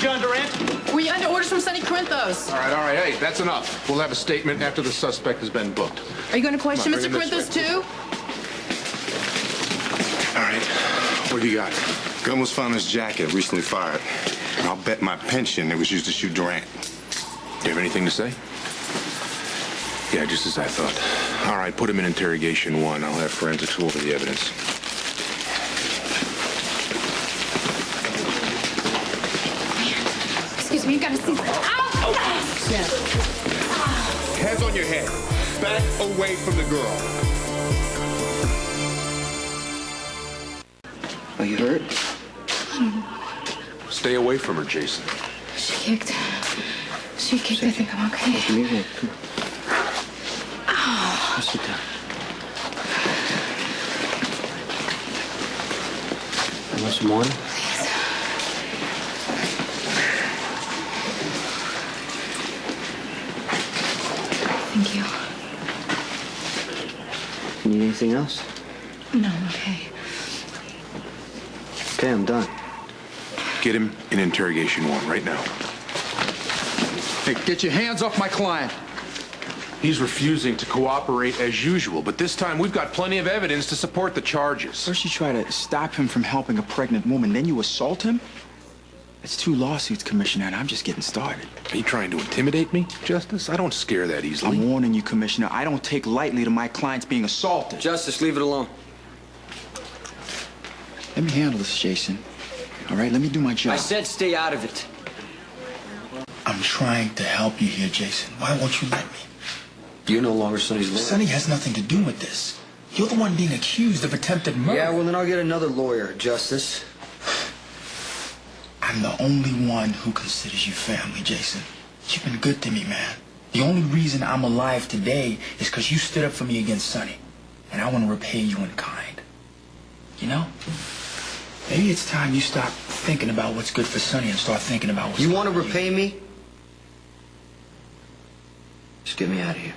John Durant? Were you under orders from Sonny Corinthos? All right. Hey, that's enough. We'll have a statement after the suspect has been booked. Are you going to question Mr. Corinthos, too? All right. What do you got? Gun was found in his jacket, recently fired. And I'll bet my pension it was used to shoot Durant. Do you have anything to say? Yeah, just as I thought. All right, put him in interrogation 1. I'll have forensics go over the evidence. Excuse me, you got to see... Ow! Hands on your head. Back away from the girl. Are you hurt? Stay away from her, Jason. She kicked. I think I'm okay. Come here. Come on. Ow. Sit down. You want some water? Thank you. Need anything else? No, I'm okay. Okay, I'm done. Get him in interrogation 1 right now. Hey, get your hands off my client. He's refusing to cooperate as usual, but this time we've got plenty of evidence to support the charges. First you try to stop him from helping a pregnant woman, then you assault him? That's 2 lawsuits, Commissioner, and I'm just getting started. Are you trying to intimidate me, Justice? I don't scare that easily. I'm warning you, Commissioner. I don't take lightly to my clients being assaulted. Justice, leave it alone. Let me handle this, Jason. All right, let me do my job. I said stay out of it. I'm trying to help you here, Jason. Why won't you let me? You're no longer Sonny's lawyer. Sonny has nothing to do with this. You're the one being accused of attempted murder. Yeah, well, then I'll get another lawyer, Justice. I'm the only one who considers you family, Jason. You've been good to me, man. The only reason I'm alive today is because you stood up for me against Sonny. And I want to repay you in kind. You know? Maybe it's time you stop thinking about what's good for Sonny and start thinking about what's You good want to for repay me? Just get me out of here.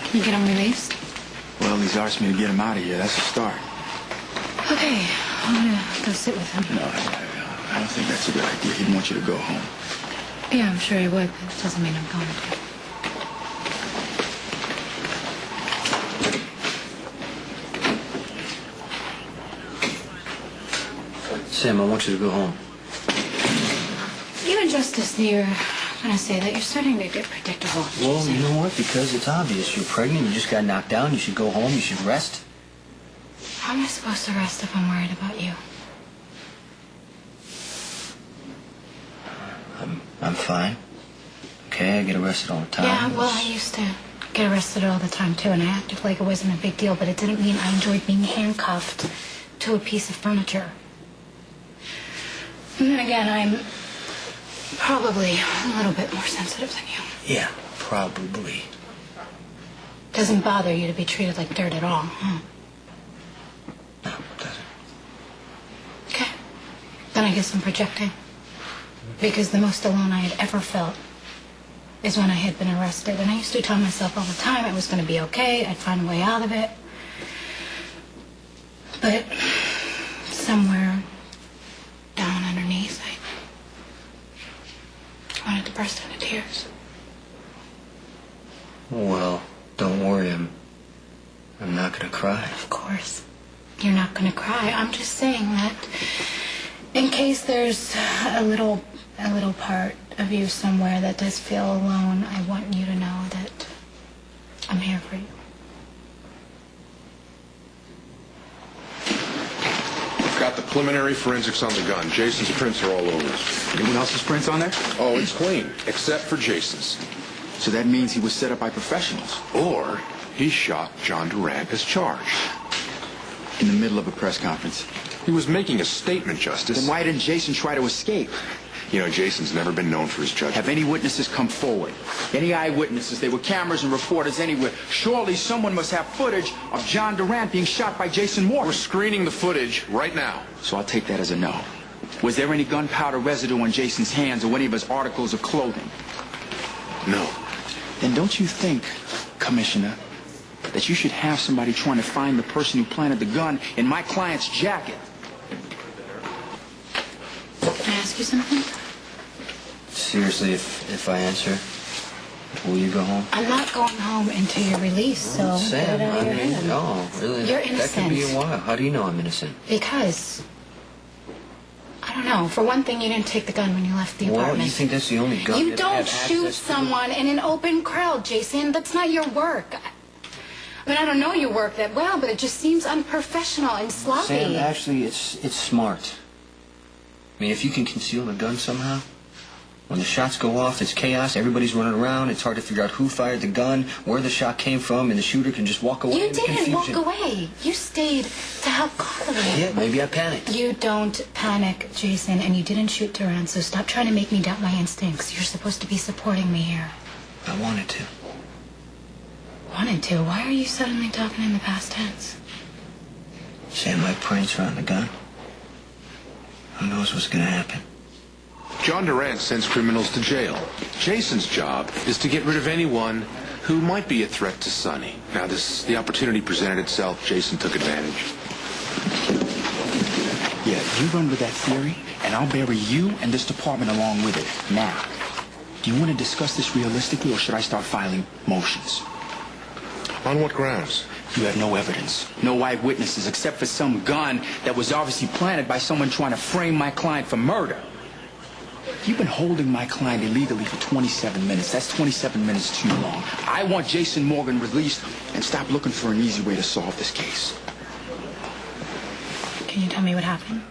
Can you get him released? Well, he's asked me to get him out of here. That's a start. Okay, I'm gonna go sit with him. No, I don't think that's a good idea. He'd want you to go home. Yeah, I'm sure he would, but it doesn't mean I'm going to. Sam, I want you to go home. You and Justice Neer, I'm gonna say that you're starting to get predictable. Well, you know what? Because it's obvious. You're pregnant. You just got knocked down. You should go home. You should rest. How am I supposed to rest if I'm worried about you? I'm fine. Okay, I get arrested all the time. Yeah, well, I used to get arrested all the time, too, and I acted like it wasn't a big deal, but it didn't mean I enjoyed being handcuffed to a piece of furniture. And then again, I'm probably a little bit more sensitive than you. Yeah, probably. Doesn't bother you to be treated like dirt at all, huh? No, it doesn't. Okay. Then I guess I'm projecting. Because the most alone I had ever felt is when I had been arrested. And I used to tell myself all the time it was going to be okay. I'd find a way out of it. But somewhere down underneath, I wanted to burst into tears. Well, don't worry. I'm not going to cry. Of course. You're not going to cry. I'm just saying that in case there's a little part of you somewhere that does feel alone, I want you to know that I'm here for you. Got the preliminary forensics on the gun. Jason's prints are all over it. Anyone else's prints on there? Oh, it's clean, except for Jason's. So that means he was set up by professionals. Or he shot John Durant as charged. In the middle of a press conference. He was making a statement, Justice. Then why didn't Jason try to escape? You know, Jason's never been known for his judgment. Have any witnesses come forward? Any eyewitnesses? There were cameras and reporters anywhere. Surely someone must have footage of John Durant being shot by Jason Moore. We're screening the footage right now. So I'll take that as a no. Was there any gunpowder residue on Jason's hands or any of his articles of clothing? No. Then don't you think Commissioner, that you should have somebody trying to find the person who planted the gun in my client's jacket. Can I ask you something? Seriously, if I answer, will you go home? I'm not going home until you're released, so Sam, get it out of your head. no, really. You're That innocent. could be a while. How do you know I'm innocent? Because, I don't know, for one thing, you didn't take the gun when you left the Well, apartment. you think that's the only gun You that don't have shoot access to the- someone in an open crowd, Jason. That's not your work. I mean, I don't know your work that well, but it just seems unprofessional and sloppy. Sam, actually, it's smart. I mean, if you can conceal the gun somehow, when the shots go off, it's chaos. Everybody's running around. It's hard to figure out who fired the gun, where the shot came from, and the shooter can just walk away. You in the didn't walk confusion. away. You stayed to help Carly. Yeah, maybe I panicked. You don't panic, Jason, and you didn't shoot Durant, so stop trying to make me doubt my instincts. You're supposed to be supporting me here. I wanted to. Wanted to? Why are you suddenly talking in the past tense? Sam, my prints are on the gun. Who knows what's gonna happen? John Durant sends criminals to jail. Jason's job is to get rid of anyone who might be a threat to Sonny. Now, the opportunity presented itself. Jason took advantage. Yeah, you run with that theory, and I'll bury you and this department along with it. Now, do you want to discuss this realistically, or should I start filing motions? On what grounds? You have no evidence, no eyewitnesses, except for some gun that was obviously planted by someone trying to frame my client for murder. You've been holding my client illegally for 27 minutes. That's 27 minutes too long. I want Jason Morgan released, and stop looking for an easy way to solve this case. Can you tell me what happened?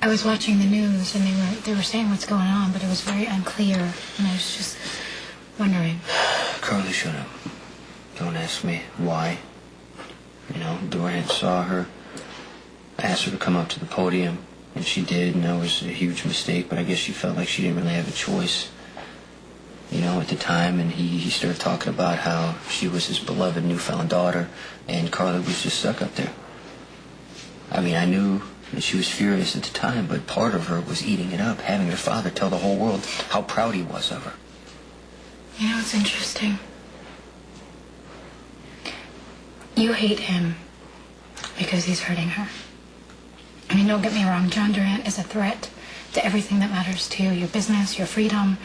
I was watching the news, and they were saying what's going on, but it was very unclear, and I was just wondering. Carly showed up. Don't ask me why. You know, Durant saw her. I asked her to come up to the podium, and she did, and that was a huge mistake, but I guess she felt like she didn't really have a choice, you know, at the time, and he started talking about how she was his beloved newfound daughter, and Carly was just stuck up there. I mean, I knew that she was furious at the time, but part of her was eating it up, having her father tell the whole world how proud he was of her. You know, it's interesting. You hate him because he's hurting her. I mean, don't get me wrong, John Durant is a threat to everything that matters to you, your business, your freedom.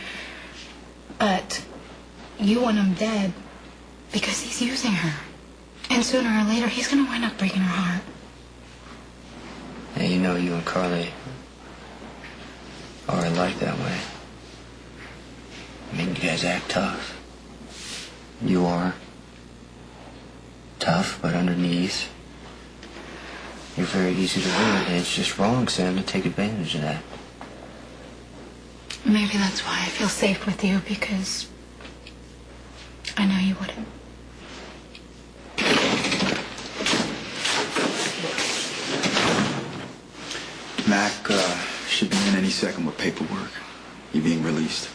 But you want him dead because he's using her. And sooner or later, he's going to wind up breaking her heart. Yeah, you know, you and Carly are alike that way. I mean, you guys act tough. You are tough, but underneath, you're very easy to hurt, and it's just wrong, Sam, to take advantage of that. Maybe that's why I feel safe with you, because I know you wouldn't. Mac should be in any second with paperwork. You're being released.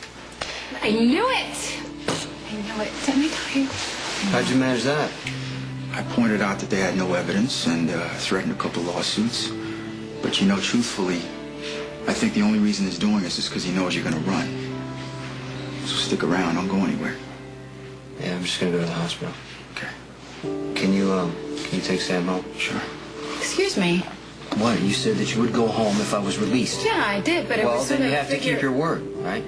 I knew it! I knew it. Didn't I tell you? How'd you manage that? I pointed out that they had no evidence and threatened a couple lawsuits. But you know, truthfully, I think the only reason he's doing this is because he knows you're going to run. So stick around. Don't go anywhere. Yeah, I'm just gonna go to the hospital. Okay. Can you take Sam home? Sure. Excuse me. What? You said that you would go home if I was released. Yeah, I did, but it Well, was sort then of you have to keep figure- your word, right?